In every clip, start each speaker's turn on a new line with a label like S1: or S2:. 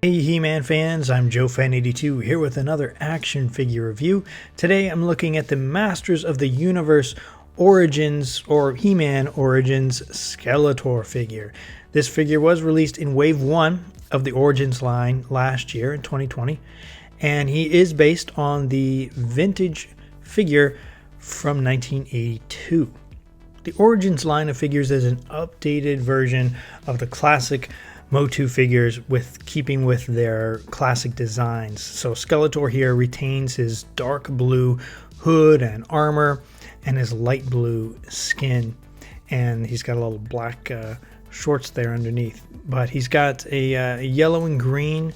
S1: Hey He-Man fans, I'm JoeFan82 here with another action figure review. Today I'm looking at the Masters of the Universe Origins, or He-Man Origins Skeletor figure. This figure was released in Wave 1 of the Origins line last year in 2020, and he is based on the vintage figure from 1982. The Origins line of figures is an updated version of the classic MOTU figures with keeping with their classic designs. So Skeletor here retains his dark blue hood and armor and his light blue skin, and he's got a little black shorts there underneath. But he's got a yellow and green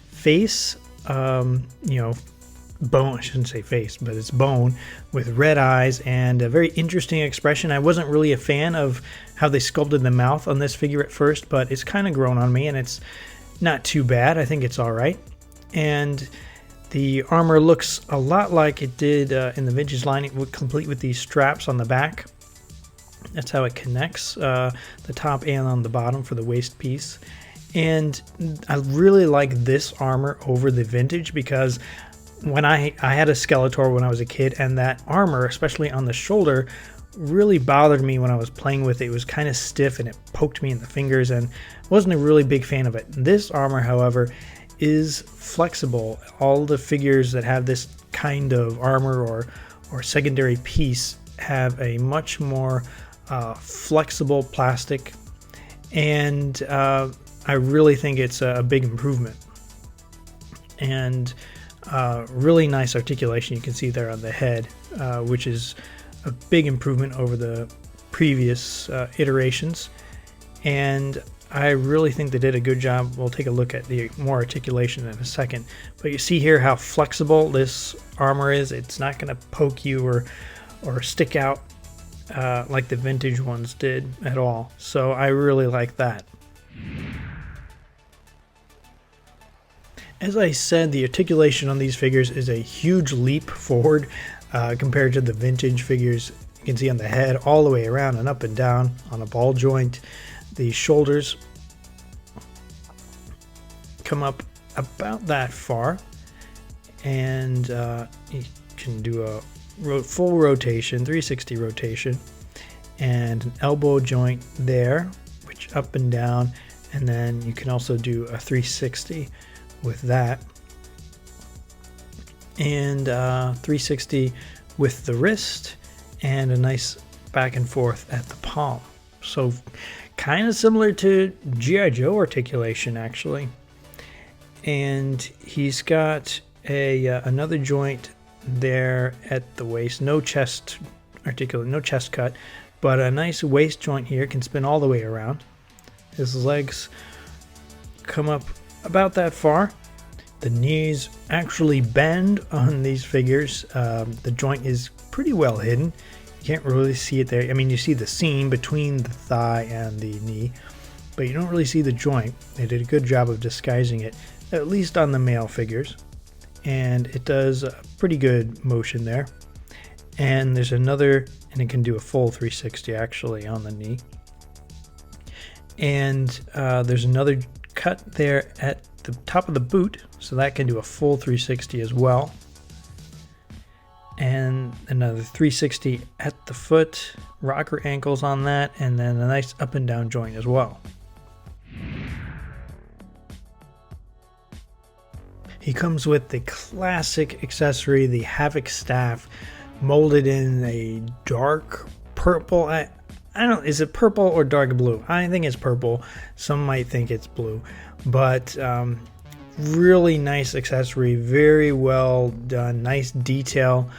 S1: face, bone, I shouldn't say face, but it's bone with red eyes and a very interesting expression. I wasn't really a fan of how they sculpted the mouth on this figure at first, but it's kind of grown on me and it's not too bad. I think it's all right. And the armor looks a lot like it did in the vintage line. It would complete with these straps on the back. That's how it connects, the top and on the bottom for the waist piece. And I really like this armor over the vintage because when I had a Skeletor when I was a kid, and that armor, especially on the shoulder, really bothered me when I was playing with it. It was kind of stiff and it poked me in the fingers, and wasn't a really big fan of it. This armor, however, is flexible. All the figures that have this kind of armor or secondary piece have a much more flexible plastic, and I really think it's a big improvement. And really nice articulation you can see there on the head, which is a big improvement over the previous iterations, and I really think they did a good job. We'll take a look at the more articulation in a second, but you see here how flexible this armor is. It's not going to poke you or stick out like the vintage ones did at all, so I really like that. As I said, the articulation on these figures is a huge leap forward compared to the vintage figures. You can see on the head all the way around and up and down on a ball joint. The shoulders come up about that far, and you can do a full rotation, 360 rotation, and an elbow joint there, which up and down, and then you can also do a 360 with that, and 360 with the wrist, and a nice back and forth at the palm. So kind of similar to G.I. Joe articulation, actually. And he's got another joint there at the waist, no chest cut, but a nice waist joint here, can spin all the way around. His legs come up about that far. The knees actually bend on these figures. The joint is pretty well hidden. You can't really see it there. I mean, you see the seam between the thigh and the knee, but you don't really see the joint. They did a good job of disguising it, at least on the male figures, and it does a pretty good motion there. And there's another, and it can do a full 360 actually on the knee. And there's another cut there at the top of the boot, so that can do a full 360 as well, and another 360 at the foot, rocker ankles on that, and then a nice up and down joint as well. He comes with the classic accessory, the Havoc staff, molded in a dark purple. I don't know, is it purple or dark blue? I think it's purple. Some might think it's blue, but really nice accessory, very well done, nice detail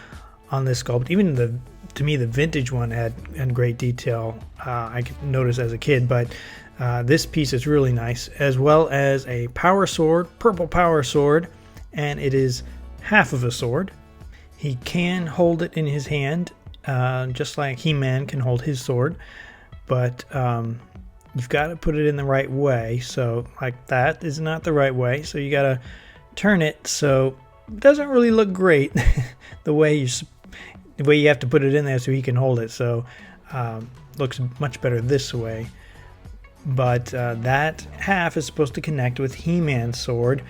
S1: on this sculpt. Even to me, the vintage one had great detail. I could notice as a kid, but this piece is really nice, as well as a power sword, purple power sword, and it is half of a sword. He can hold it in his hand, just like He-Man can hold his sword, but you've got to put it in the right way. So like that is not the right way, so you got to turn it so it doesn't really look great the way you have to put it in there so he can hold it. So looks much better this way. but that half is supposed to connect with He-Man's sword,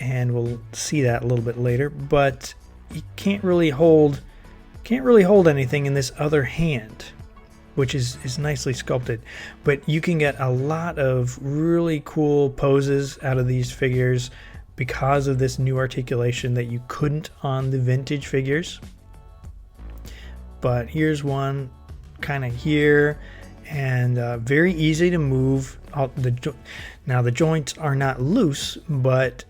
S1: and we'll see that a little bit later. But you can't really hold anything in this other hand, which is nicely sculpted. But you can get a lot of really cool poses out of these figures because of this new articulation that you couldn't on the vintage figures. But here's one kind of here, and very easy to move. Now the joints are not loose, but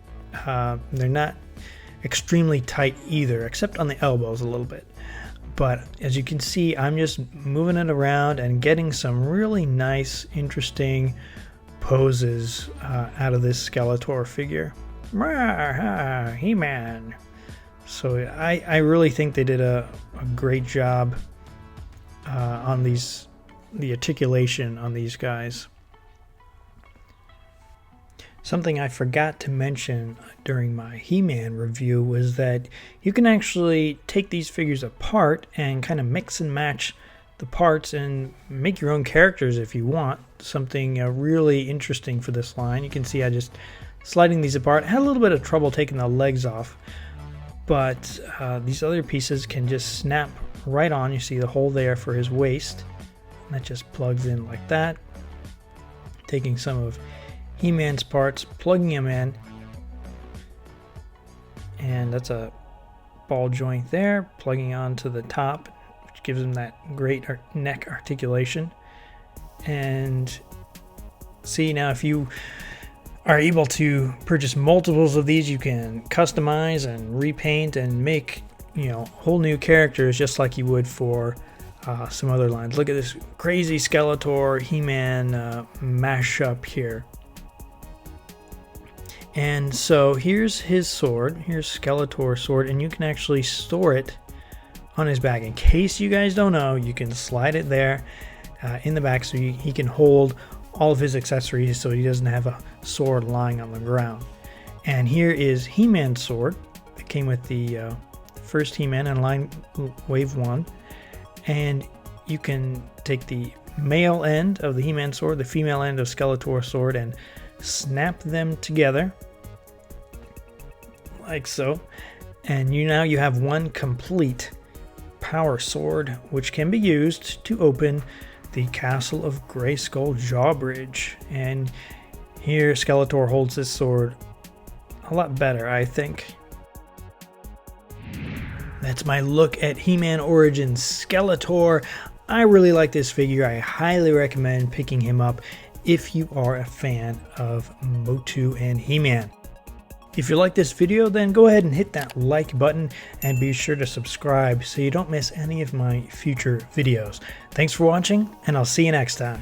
S1: they're not extremely tight either, except on the elbows a little bit. But as you can see, I'm just moving it around and getting some really nice, interesting poses out of this Skeletor figure. He-Man. So I really think they did a great job on the articulation on these guys. Something I forgot to mention during my He-Man review was that you can actually take these figures apart and kind of mix and match the parts and make your own characters if you want. Something really interesting for this line. You can see I just sliding these apart. I had a little bit of trouble taking the legs off, but these other pieces can just snap right on. You see the hole there for his waist. And that just plugs in like that. Taking some of He-Man's parts, plugging them in, and that's a ball joint there, plugging onto the top, which gives him that great neck articulation. And see, now if you are able to purchase multiples of these, you can customize and repaint and make, you know, whole new characters just like you would for some other lines. Look at this crazy Skeletor He-Man mashup here. And so here's his sword. Here's Skeletor's sword, and you can actually store it on his back. In case you guys don't know, you can slide it there in the back so he can hold all of his accessories so he doesn't have a sword lying on the ground. And here is He-Man's sword. It came with the first He-Man in line wave 1. And you can take the male end of the He-Man sword, the female end of Skeletor's sword, and snap them together like so, and now you have one complete power sword, which can be used to open the Castle of Grayskull Jawbridge. And here Skeletor holds this sword a lot better, I think. That's my look at He-Man Origins Skeletor. I really like this figure. I highly recommend picking him up if you are a fan of MOTU and He-Man. If you like this video, then go ahead and hit that like button and be sure to subscribe so you don't miss any of my future videos. Thanks for watching, and I'll see you next time.